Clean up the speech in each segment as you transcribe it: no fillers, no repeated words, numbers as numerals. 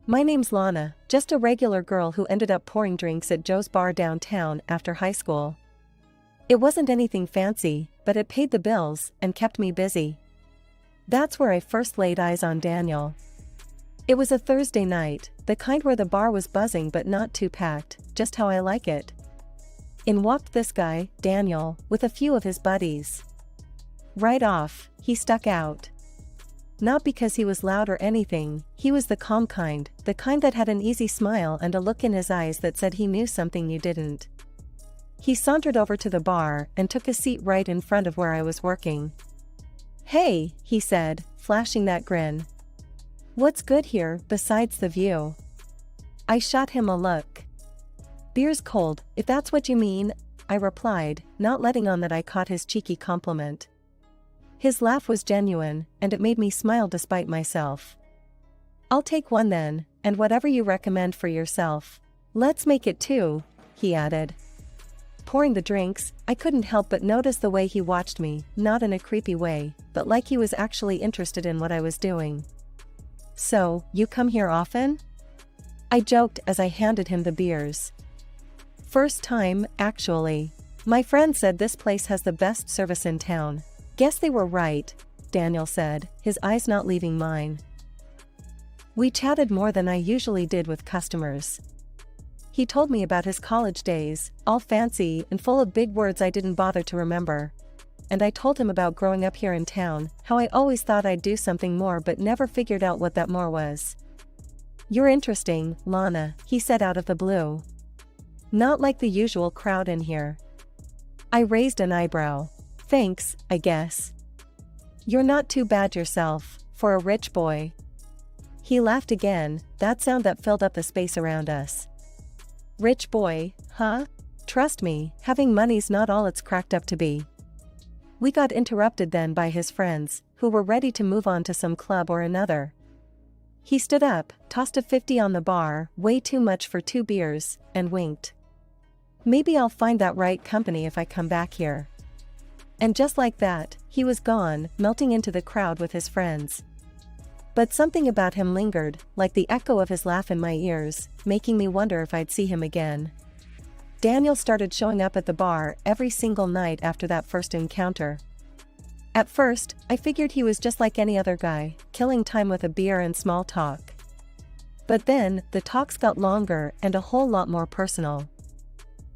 My name's Lana, just a regular girl who ended up pouring drinks at Joe's bar downtown after high school. It wasn't anything fancy, but it paid the bills and kept me busy. That's where I first laid eyes on Daniel. It was a Thursday night, the kind where the bar was buzzing but not too packed, just how I like it. In walked this guy, Daniel, with a few of his buddies. Right off, he stuck out. Not because he was loud or anything, he was the calm kind, the kind that had an easy smile and a look in his eyes that said he knew something you didn't. He sauntered over to the bar and took a seat right in front of where I was working. "Hey," he said, flashing that grin. "What's good here, besides the view?" I shot him a look. "Beer's cold, if that's what you mean," I replied, not letting on that I caught his cheeky compliment. His laugh was genuine, and it made me smile despite myself. "I'll take one then, and whatever you recommend for yourself. Let's make it two," he added. Pouring the drinks, I couldn't help but notice the way he watched me, not in a creepy way, but like he was actually interested in what I was doing. "So, you come here often?" I joked as I handed him the beers. "First time, actually. My friend said this place has the best service in town." "Guess they were right," Daniel said, his eyes not leaving mine. We chatted more than I usually did with customers. He told me about his college days, all fancy and full of big words I didn't bother to remember. And I told him about growing up here in town, how I always thought I'd do something more but never figured out what that more was. "You're interesting, Lana," he said out of the blue. "Not like the usual crowd in here." I raised an eyebrow. "Thanks, I guess. You're not too bad yourself, for a rich boy." He laughed again, that sound that filled up the space around us. "Rich boy, huh? Trust me, having money's not all it's cracked up to be." We got interrupted then by his friends, who were ready to move on to some club or another. He stood up, tossed a 50 on the bar, way too much for 2 beers, and winked. "Maybe I'll find that right company if I come back here." And just like that, he was gone, melting into the crowd with his friends. But something about him lingered, like the echo of his laugh in my ears, making me wonder if I'd see him again. Daniel started showing up at the bar every single night after that first encounter. At first, I figured he was just like any other guy, killing time with a beer and small talk. But then, the talks got longer and a whole lot more personal.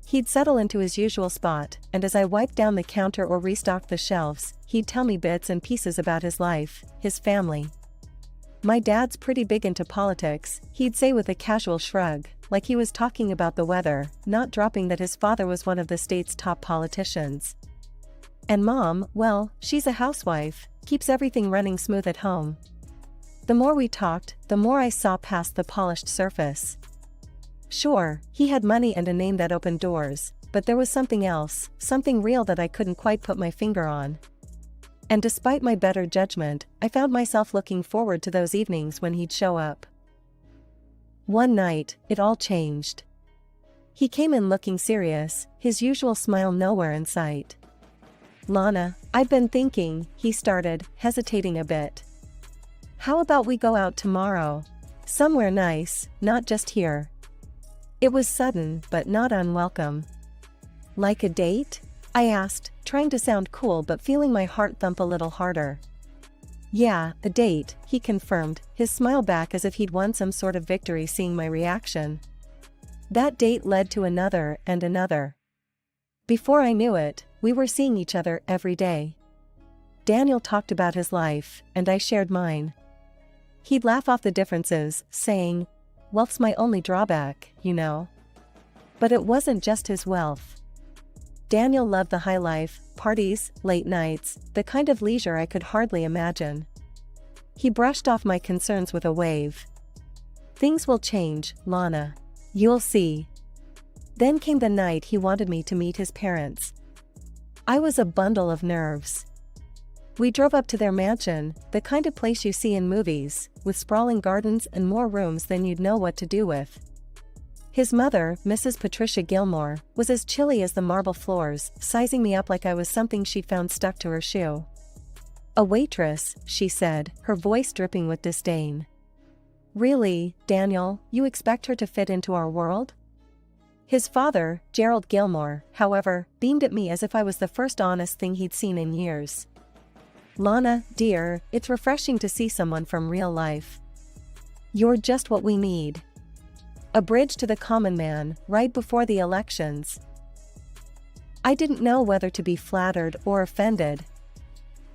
He'd settle into his usual spot, and as I wiped down the counter or restocked the shelves, he'd tell me bits and pieces about his life, his family. "My dad's pretty big into politics," he'd say with a casual shrug, like he was talking about the weather, not dropping that his father was one of the state's top politicians. "And Mom, well, she's a housewife, keeps everything running smooth at home." The more we talked, the more I saw past the polished surface. Sure, he had money and a name that opened doors, but there was something else, something real that I couldn't quite put my finger on. And despite my better judgment, I found myself looking forward to those evenings when he'd show up. One night, it all changed. He came in looking serious, his usual smile nowhere in sight. "Lana, I've been thinking," he started, hesitating a bit. "How about we go out tomorrow? Somewhere nice, not just here." It was sudden, but not unwelcome. "Like a date?" I asked, trying to sound cool but feeling my heart thump a little harder. "Yeah, a date," he confirmed, his smile back as if he'd won some sort of victory seeing my reaction. That date led to another and another. Before I knew it, we were seeing each other every day. Daniel talked about his life, and I shared mine. He'd laugh off the differences, saying, "Wealth's my only drawback, you know." But it wasn't just his wealth. Daniel loved the high life, parties, late nights, the kind of leisure I could hardly imagine. He brushed off my concerns with a wave. "Things will change, Lana. You'll see." Then came the night he wanted me to meet his parents. I was a bundle of nerves. We drove up to their mansion, the kind of place you see in movies, with sprawling gardens and more rooms than you'd know what to do with. His mother, Mrs. Patricia Gilmore, was as chilly as the marble floors, sizing me up like I was something she'd found stuck to her shoe. "A waitress," she said, her voice dripping with disdain. Really, Daniel, you expect her to fit into our world? His father, Gerald Gilmore, however, beamed at me as if I was the first honest thing he'd seen in years. Lana, dear, it's refreshing to see someone from real life. You're just what we need. A bridge to the common man, right before the elections. I didn't know whether to be flattered or offended.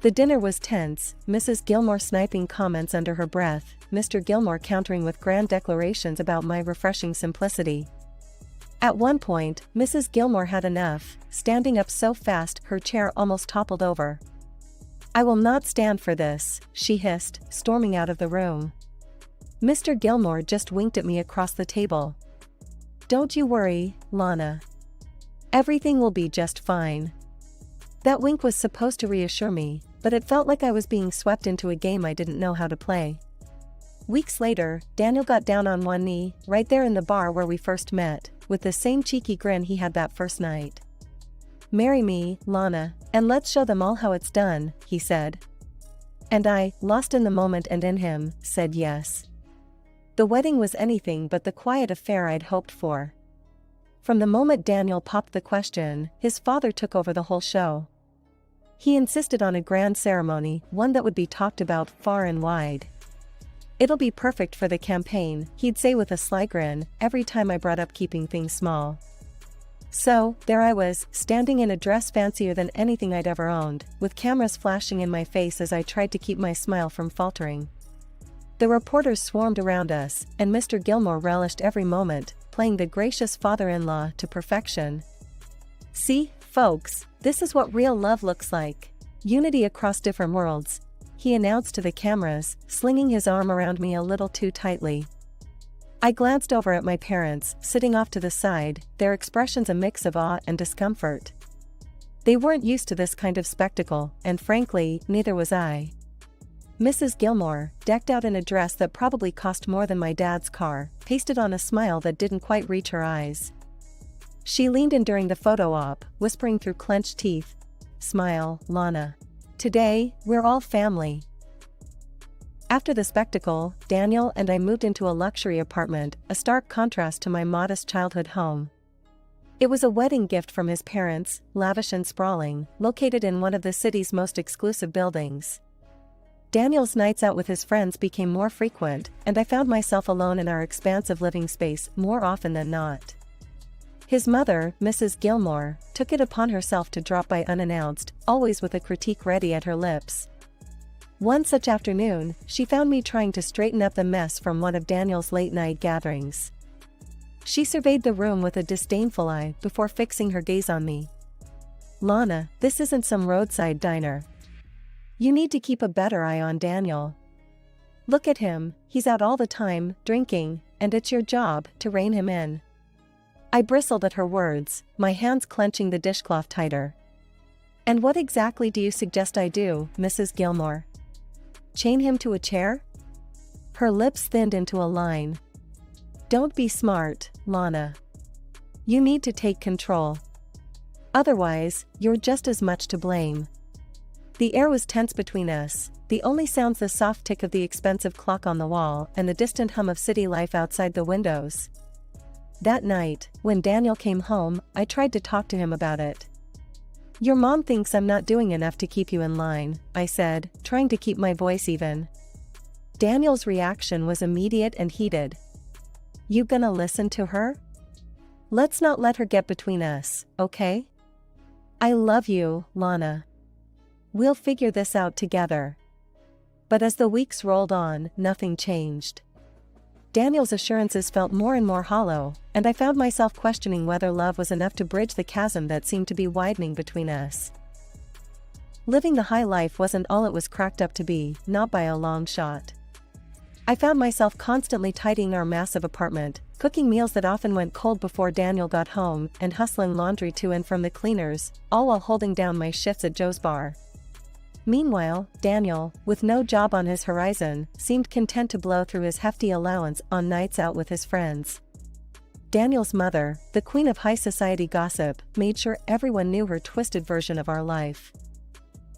The dinner was tense, Mrs. Gilmore sniping comments under her breath, Mr. Gilmore countering with grand declarations about my refreshing simplicity. At one point, Mrs. Gilmore had enough, standing up so fast her chair almost toppled over. I will not stand for this, she hissed, storming out of the room. Mr. Gilmore just winked at me across the table. Don't you worry, Lana. Everything will be just fine. That wink was supposed to reassure me, but it felt like I was being swept into a game I didn't know how to play. Weeks later, Daniel got down on one knee, right there in the bar where we first met, with the same cheeky grin he had that first night. Marry me, Lana, and let's show them all how it's done, he said. And I, lost in the moment and in him, said yes. The wedding was anything but the quiet affair I'd hoped for. From the moment Daniel popped the question, his father took over the whole show. He insisted on a grand ceremony, one that would be talked about far and wide. It'll be perfect for the campaign, he'd say with a sly grin, every time I brought up keeping things small. So, there I was, standing in a dress fancier than anything I'd ever owned, with cameras flashing in my face as I tried to keep my smile from faltering. The reporters swarmed around us, and Mr. Gilmore relished every moment, playing the gracious father-in-law to perfection. See, folks, this is what real love looks like. Unity across different worlds, he announced to the cameras, slinging his arm around me a little too tightly. I glanced over at my parents, sitting off to the side, their expressions a mix of awe and discomfort. They weren't used to this kind of spectacle, and frankly, neither was I. Mrs. Gilmore, decked out in a dress that probably cost more than my dad's car, pasted on a smile that didn't quite reach her eyes. She leaned in during the photo op, whispering through clenched teeth, "Smile, Lana. Today, we're all family." After the spectacle, Daniel and I moved into a luxury apartment, a stark contrast to my modest childhood home. It was a wedding gift from his parents, lavish and sprawling, located in one of the city's most exclusive buildings. Daniel's nights out with his friends became more frequent, and I found myself alone in our expansive living space more often than not. His mother, Mrs. Gilmore, took it upon herself to drop by unannounced, always with a critique ready at her lips. One such afternoon, she found me trying to straighten up the mess from one of Daniel's late-night gatherings. She surveyed the room with a disdainful eye before fixing her gaze on me. "Lana, this isn't some roadside diner. You need to keep a better eye on Daniel. Look at him, he's out all the time, drinking, and it's your job to rein him in." I bristled at her words, my hands clenching the dishcloth tighter. "And what exactly do you suggest I do, Mrs. Gilmore? Chain him to a chair?" Her lips thinned into a line. "Don't be smart, Lana. You need to take control. Otherwise, you're just as much to blame." The air was tense between us, the only sounds the soft tick of the expensive clock on the wall and the distant hum of city life outside the windows. That night, when Daniel came home, I tried to talk to him about it. "Your mom thinks I'm not doing enough to keep you in line," I said, trying to keep my voice even. Daniel's reaction was immediate and heated. "You gonna listen to her? Let's not let her get between us, okay? I love you, Lana. We'll figure this out together." But as the weeks rolled on, nothing changed. Daniel's assurances felt more and more hollow, and I found myself questioning whether love was enough to bridge the chasm that seemed to be widening between us. Living the high life wasn't all it was cracked up to be, not by a long shot. I found myself constantly tidying our massive apartment, cooking meals that often went cold before Daniel got home, and hustling laundry to and from the cleaners, all while holding down my shifts at Joe's bar. Meanwhile, Daniel, with no job on his horizon, seemed content to blow through his hefty allowance on nights out with his friends. Daniel's mother, the queen of high society gossip, made sure everyone knew her twisted version of our life.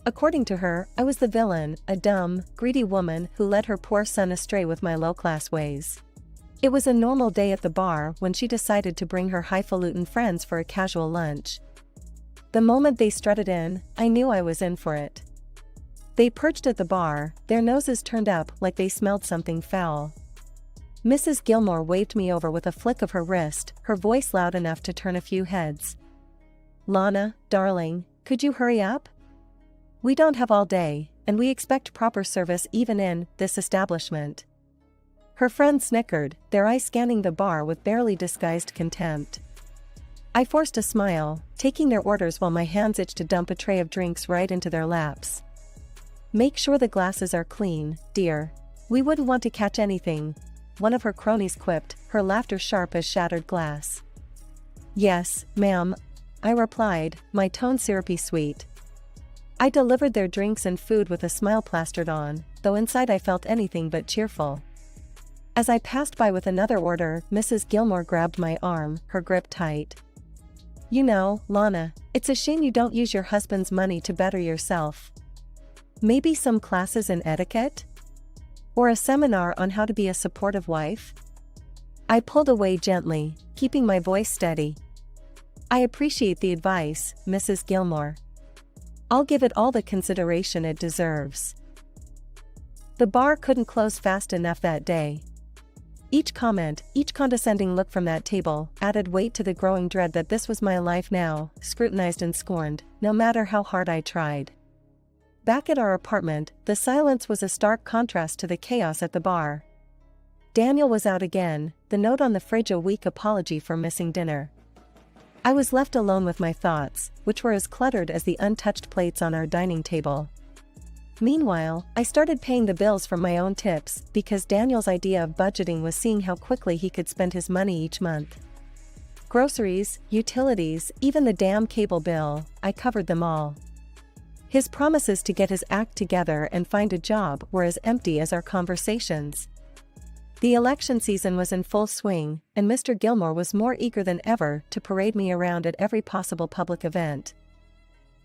According to her, I was the villain, a dumb, greedy woman who led her poor son astray with my low-class ways. It was a normal day at the bar when she decided to bring her highfalutin friends for a casual lunch. The moment they strutted in, I knew I was in for it. They perched at the bar, their noses turned up like they smelled something foul. Mrs. Gilmore waved me over with a flick of her wrist, her voice loud enough to turn a few heads. "Lana, darling, could you hurry up? We don't have all day, and we expect proper service even in this establishment." Her friends snickered, their eyes scanning the bar with barely disguised contempt. I forced a smile, taking their orders while my hands itched to dump a tray of drinks right into their laps. "Make sure the glasses are clean, dear. We wouldn't want to catch anything," one of her cronies quipped, her laughter sharp as shattered glass. "Yes, ma'am," I replied, my tone syrupy sweet. I delivered their drinks and food with a smile plastered on, though inside I felt anything but cheerful. As I passed by with another order, Mrs. Gilmore grabbed my arm, her grip tight. "You know, Lana, it's a shame you don't use your husband's money to better yourself. Maybe some classes in etiquette? Or a seminar on how to be a supportive wife?" I pulled away gently, keeping my voice steady. "I appreciate the advice, Mrs. Gilmore. I'll give it all the consideration it deserves." The bar couldn't close fast enough that day. Each comment, each condescending look from that table, added weight to the growing dread that this was my life now, scrutinized and scorned, no matter how hard I tried. Back at our apartment, the silence was a stark contrast to the chaos at the bar. Daniel was out again, the note on the fridge a weak apology for missing dinner. I was left alone with my thoughts, which were as cluttered as the untouched plates on our dining table. Meanwhile, I started paying the bills from my own tips, because Daniel's idea of budgeting was seeing how quickly he could spend his money each month. Groceries, utilities, even the damn cable bill, I covered them all. His promises to get his act together and find a job were as empty as our conversations. The election season was in full swing, and Mr. Gilmore was more eager than ever to parade me around at every possible public event.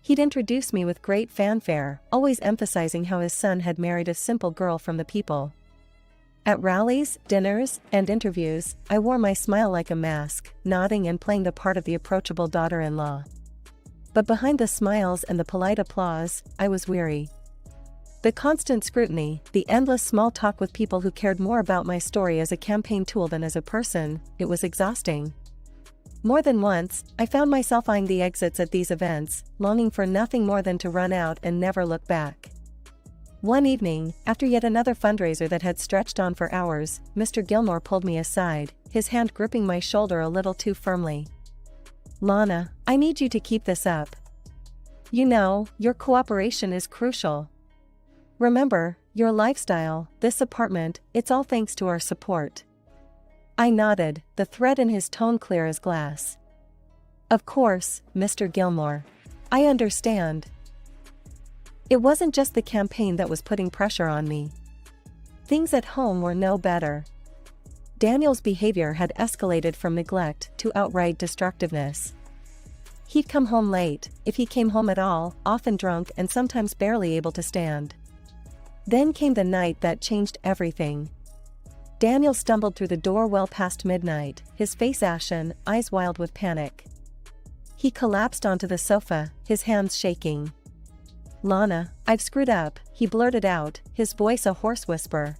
He'd introduce me with great fanfare, always emphasizing how his son had married a simple girl from the people. At rallies, dinners, and interviews, I wore my smile like a mask, nodding and playing the part of the approachable daughter-in-law. But behind the smiles and the polite applause, I was weary. The constant scrutiny, the endless small talk with people who cared more about my story as a campaign tool than as a person, it was exhausting. More than once, I found myself eyeing the exits at these events, longing for nothing more than to run out and never look back. One evening, after yet another fundraiser that had stretched on for hours, Mr. Gilmore pulled me aside, his hand gripping my shoulder a little too firmly. "Lana, I need you to keep this up. You know, your cooperation is crucial. Remember, your lifestyle, this apartment, it's all thanks to our support." I nodded, the thread in his tone clear as glass. "Of course, Mr. Gilmore. I understand." It wasn't just the campaign that was putting pressure on me. Things at home were no better. Daniel's behavior had escalated from neglect to outright destructiveness. He'd come home late, if he came home at all, often drunk and sometimes barely able to stand. Then came the night that changed everything. Daniel stumbled through the door well past midnight, his face ashen, eyes wild with panic. He collapsed onto the sofa, his hands shaking. "Lana, I've screwed up," he blurted out, his voice a hoarse whisper.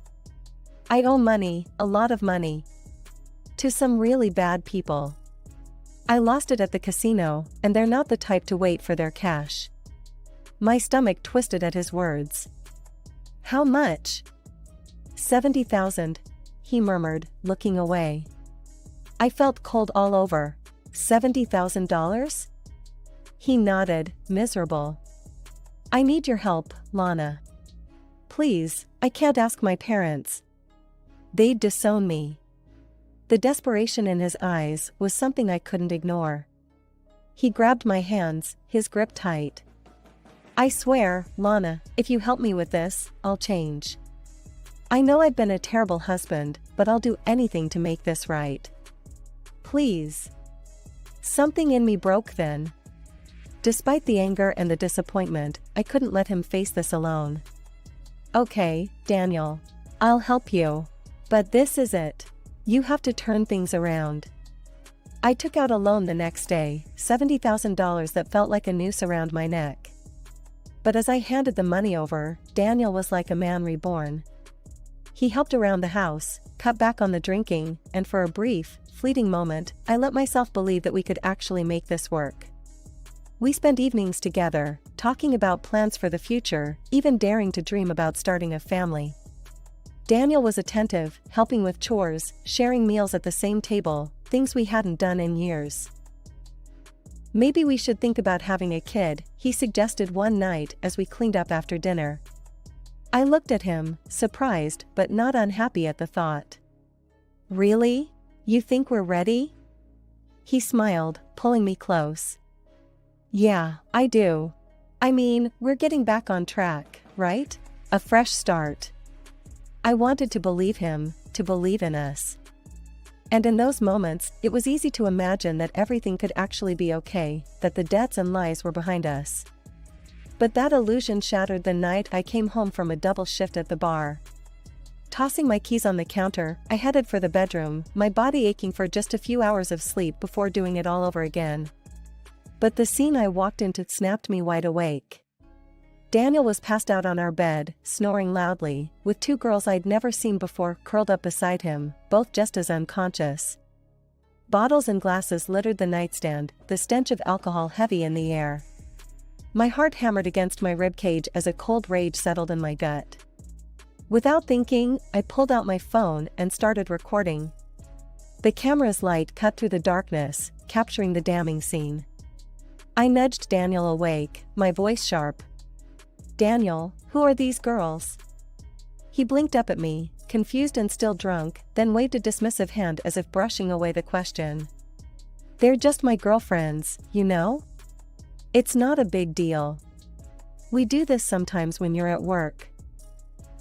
"I owe money, a lot of money. To some really bad people. I lost it at the casino, and they're not the type to wait for their cash." My stomach twisted at his words. "How much?" "70,000, he murmured, looking away. I felt cold all over. $70,000? He nodded, miserable. "I need your help, Lana. Please, I can't ask my parents. They'd disown me." The desperation in his eyes was something I couldn't ignore. He grabbed my hands, his grip tight. "I swear, Lana, if you help me with this, I'll change. I know I've been a terrible husband, but I'll do anything to make this right. Please." Something in me broke then. Despite the anger and the disappointment, I couldn't let him face this alone. "Okay, Daniel. I'll help you. But this is it. You have to turn things around." I took out a loan the next day, $70,000 that felt like a noose around my neck. But as I handed the money over, Daniel was like a man reborn. He helped around the house, cut back on the drinking, and for a brief, fleeting moment, I let myself believe that we could actually make this work. We spent evenings together, talking about plans for the future, even daring to dream about starting a family. Daniel was attentive, helping with chores, sharing meals at the same table, things we hadn't done in years. "Maybe we should think about having a kid," he suggested one night as we cleaned up after dinner. I looked at him, surprised but not unhappy at the thought. "Really? You think we're ready?" He smiled, pulling me close. "Yeah, I do. I mean, we're getting back on track, right? A fresh start." I wanted to believe him, to believe in us. And in those moments, it was easy to imagine that everything could actually be okay, that the debts and lies were behind us. But that illusion shattered the night I came home from a double shift at the bar. Tossing my keys on the counter, I headed for the bedroom, my body aching for just a few hours of sleep before doing it all over again. But the scene I walked into snapped me wide awake. Daniel was passed out on our bed, snoring loudly, with two girls I'd never seen before curled up beside him, both just as unconscious. Bottles and glasses littered the nightstand, the stench of alcohol heavy in the air. My heart hammered against my ribcage as a cold rage settled in my gut. Without thinking, I pulled out my phone and started recording. The camera's light cut through the darkness, capturing the damning scene. I nudged Daniel awake, my voice sharp. "Daniel, who are these girls?" He blinked up at me, confused and still drunk, then waved a dismissive hand as if brushing away the question. "They're just my girlfriends, you know? It's not a big deal. We do this sometimes when you're at work."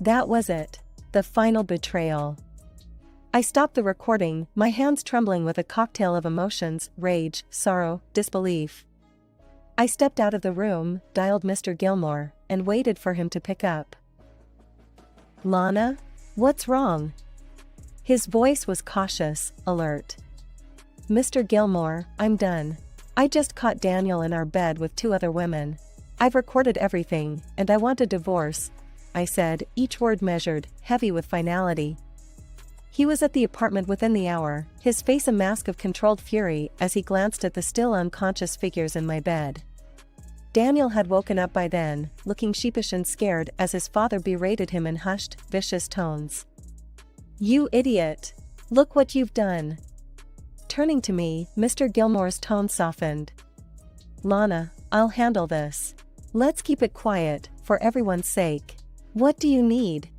That was it. The final betrayal. I stopped the recording, my hands trembling with a cocktail of emotions, rage, sorrow, disbelief. I stepped out of the room, dialed Mr. Gilmore, and waited for him to pick up. "Lana? What's wrong?" His voice was cautious, alert. "Mr. Gilmore, I'm done. I just caught Daniel in our bed with two other women. I've recorded everything, and I want a divorce," I said, each word measured, heavy with finality. He was at the apartment within the hour, his face a mask of controlled fury as he glanced at the still unconscious figures in my bed. Daniel had woken up by then, looking sheepish and scared as his father berated him in hushed, vicious tones. "You idiot! Look what you've done!" Turning to me, Mr. Gilmore's tone softened. "Lana, I'll handle this. Let's keep it quiet, for everyone's sake. What do you need?"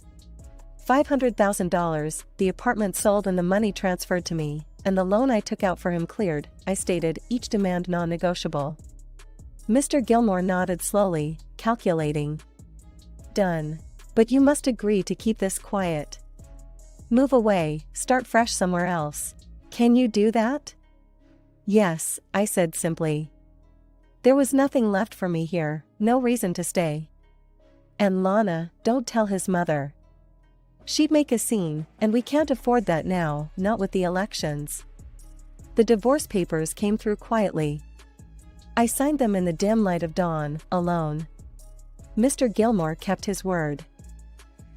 $500,000, the apartment sold and the money transferred to me, and the loan I took out for him cleared, I stated, each demand non-negotiable. Mr. Gilmore nodded slowly, calculating. "Done. But you must agree to keep this quiet. Move away, start fresh somewhere else. Can you do that?" "Yes," I said simply. There was nothing left for me here, no reason to stay. "And Lana, don't tell his mother. She'd make a scene, and we can't afford that now, not with the elections." The divorce papers came through quietly. I signed them in the dim light of dawn, alone. Mr. Gilmore kept his word.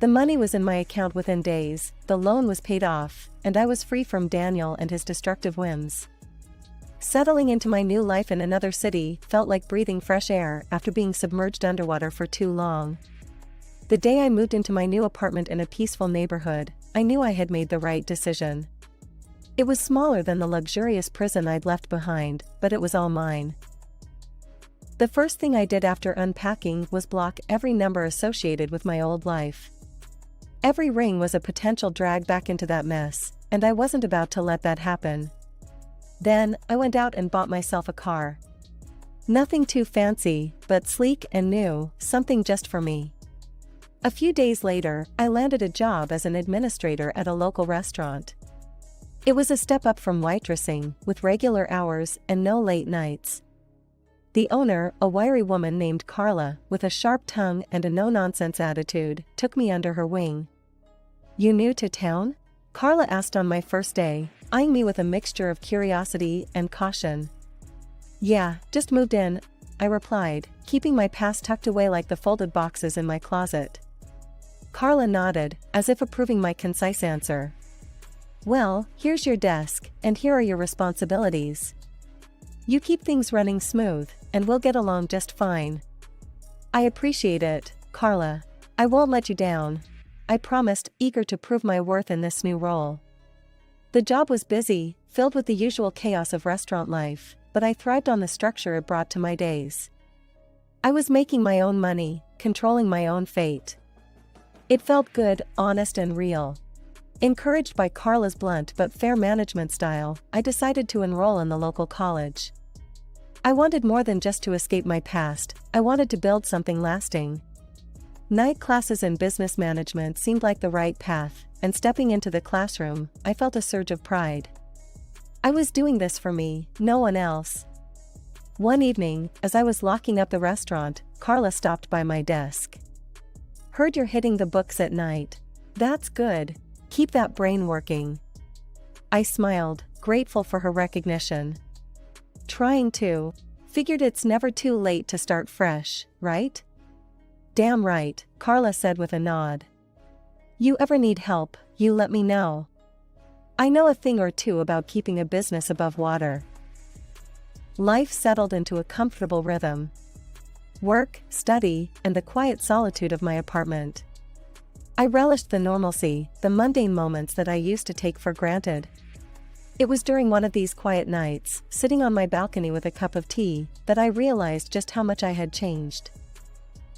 The money was in my account within days, the loan was paid off, and I was free from Daniel and his destructive whims. Settling into my new life in another city felt like breathing fresh air after being submerged underwater for too long. The day I moved into my new apartment in a peaceful neighborhood, I knew I had made the right decision. It was smaller than the luxurious prison I'd left behind, but it was all mine. The first thing I did after unpacking was block every number associated with my old life. Every ring was a potential drag back into that mess, and I wasn't about to let that happen. Then, I went out and bought myself a car. Nothing too fancy, but sleek and new, something just for me. A few days later, I landed a job as an administrator at a local restaurant. It was a step up from waitressing, with regular hours and no late nights. The owner, a wiry woman named Carla, with a sharp tongue and a no-nonsense attitude, took me under her wing. "You new to town?" Carla asked on my first day, eyeing me with a mixture of curiosity and caution. "Yeah, just moved in," I replied, keeping my past tucked away like the folded boxes in my closet. Carla nodded, as if approving my concise answer. "Well, here's your desk, and here are your responsibilities. You keep things running smooth, and we'll get along just fine." "I appreciate it, Carla. I won't let you down," I promised, eager to prove my worth in this new role. The job was busy, filled with the usual chaos of restaurant life, but I thrived on the structure it brought to my days. I was making my own money, controlling my own fate. It felt good, honest and real. Encouraged by Carla's blunt but fair management style, I decided to enroll in the local college. I wanted more than just to escape my past, I wanted to build something lasting. Night classes in business management seemed like the right path, and stepping into the classroom, I felt a surge of pride. I was doing this for me, no one else. One evening, as I was locking up the restaurant, Carla stopped by my desk. "Heard you're hitting the books at night. That's good. Keep that brain working." I smiled, grateful for her recognition. "Trying to. Figured it's never too late to start fresh, right?" "Damn right," Carla said with a nod. "You ever need help, you let me know. I know a thing or two about keeping a business above water." Life settled into a comfortable rhythm. Work, study, and the quiet solitude of my apartment. I relished the normalcy, the mundane moments that I used to take for granted. It was during one of these quiet nights, sitting on my balcony with a cup of tea, that I realized just how much I had changed.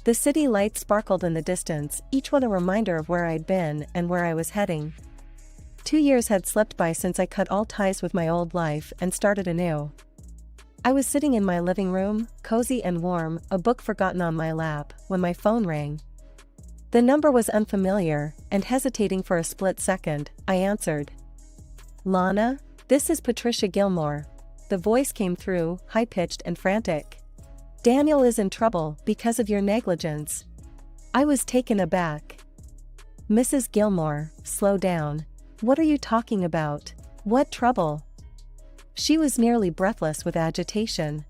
The city lights sparkled in the distance, each one a reminder of where I'd been and where I was heading. 2 years had slipped by since I cut all ties with my old life and started anew. I was sitting in my living room, cozy and warm, a book forgotten on my lap, when my phone rang. The number was unfamiliar, and hesitating for a split second, I answered. "Lana, this is Patricia Gilmore." The voice came through, high-pitched and frantic. "Daniel is in trouble because of your negligence." I was taken aback. "Mrs. Gilmore, slow down. What are you talking about? What trouble?" She was nearly breathless with agitation.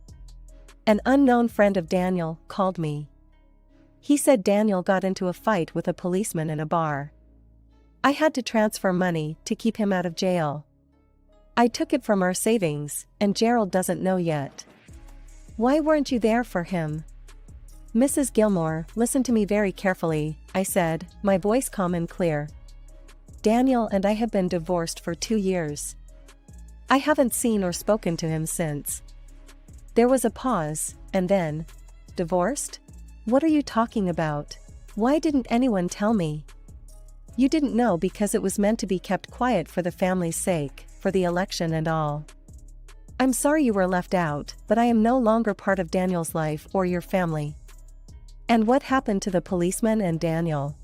"An unknown friend of Daniel called me. He said Daniel got into a fight with a policeman in a bar. I had to transfer money to keep him out of jail. I took it from our savings, and Gerald doesn't know yet." "Why weren't you there for him?" "Mrs. Gilmore, listen to me very carefully," I said, my voice calm and clear. "Daniel and I have been divorced for 2 years. I haven't seen or spoken to him since." There was a pause, and then, "Divorced? What are you talking about? Why didn't anyone tell me?" "You didn't know because it was meant to be kept quiet for the family's sake, for the election and all. I'm sorry you were left out, but I am no longer part of Daniel's life or your family." "And what happened to the policeman and Daniel?"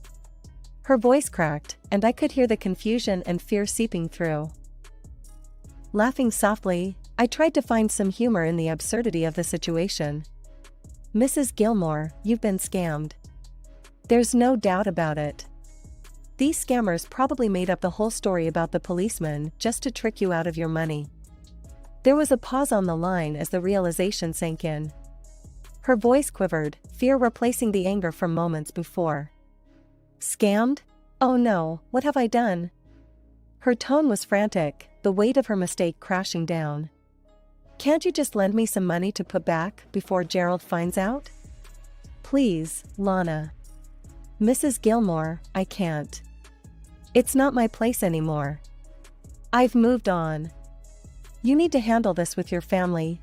Her voice cracked, and I could hear the confusion and fear seeping through. Laughing softly, I tried to find some humor in the absurdity of the situation. "Mrs. Gilmore, you've been scammed. There's no doubt about it. These scammers probably made up the whole story about the policeman just to trick you out of your money." There was a pause on the line as the realization sank in. Her voice quivered, fear replacing the anger from moments before. "Scammed? Oh no, what have I done?" Her tone was frantic, the weight of her mistake crashing down. "Can't you just lend me some money to put back before Gerald finds out?" "Please, Lana." "Mrs. Gilmore, I can't. It's not my place anymore. I've moved on. You need to handle this with your family,"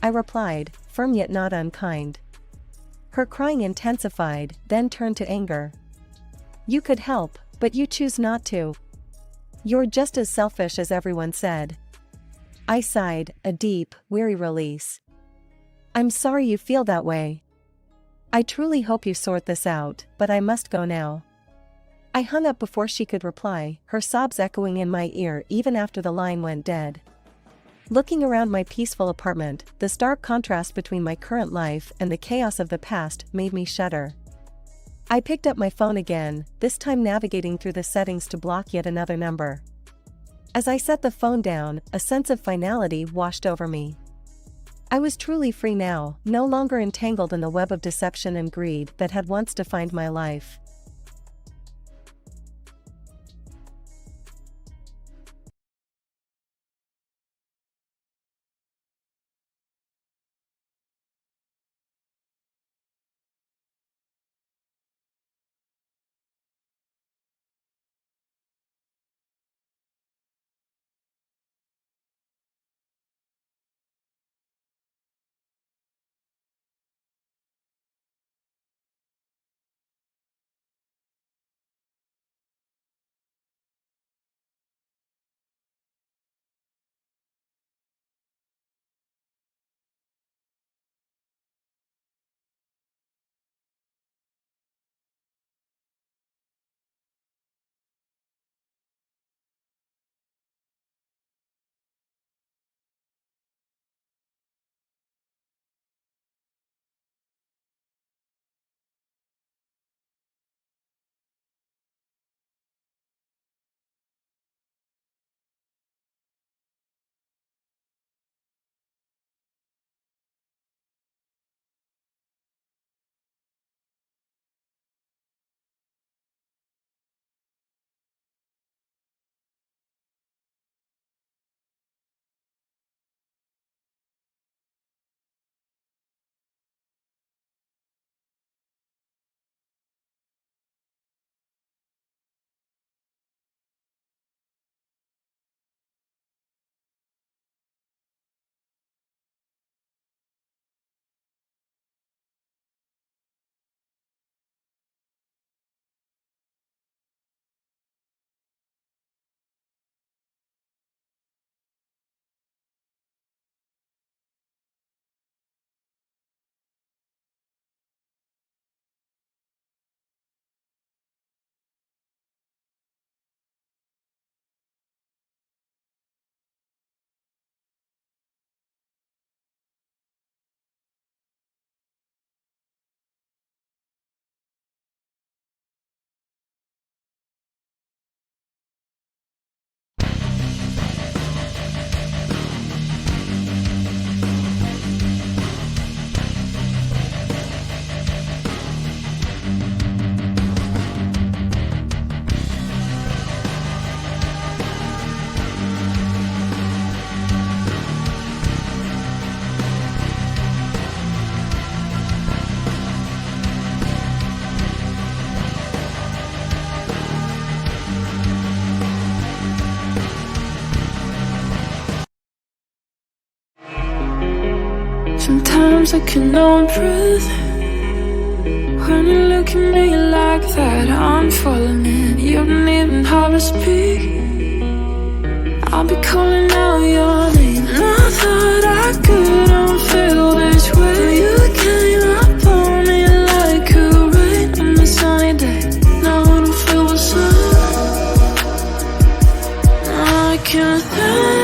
I replied, firm yet not unkind. Her crying intensified, then turned to anger. "You could help, but you choose not to. You're just as selfish as everyone said." I sighed, a deep, weary release. "I'm sorry you feel that way. I truly hope you sort this out, but I must go now." I hung up before she could reply, her sobs echoing in my ear even after the line went dead. Looking around my peaceful apartment, the stark contrast between my current life and the chaos of the past made me shudder. I picked up my phone again, this time navigating through the settings to block yet another number. As I set the phone down, a sense of finality washed over me. I was truly free now, no longer entangled in the web of deception and greed that had once defined my life. Sometimes I cannot breathe when you look at me like that. I'm falling in. You don't even have to speak. I'll be calling out your name. And I thought I couldn't feel this way. You came up on me like a rain on a sunny day. Now I don't feel the sun. I can't think.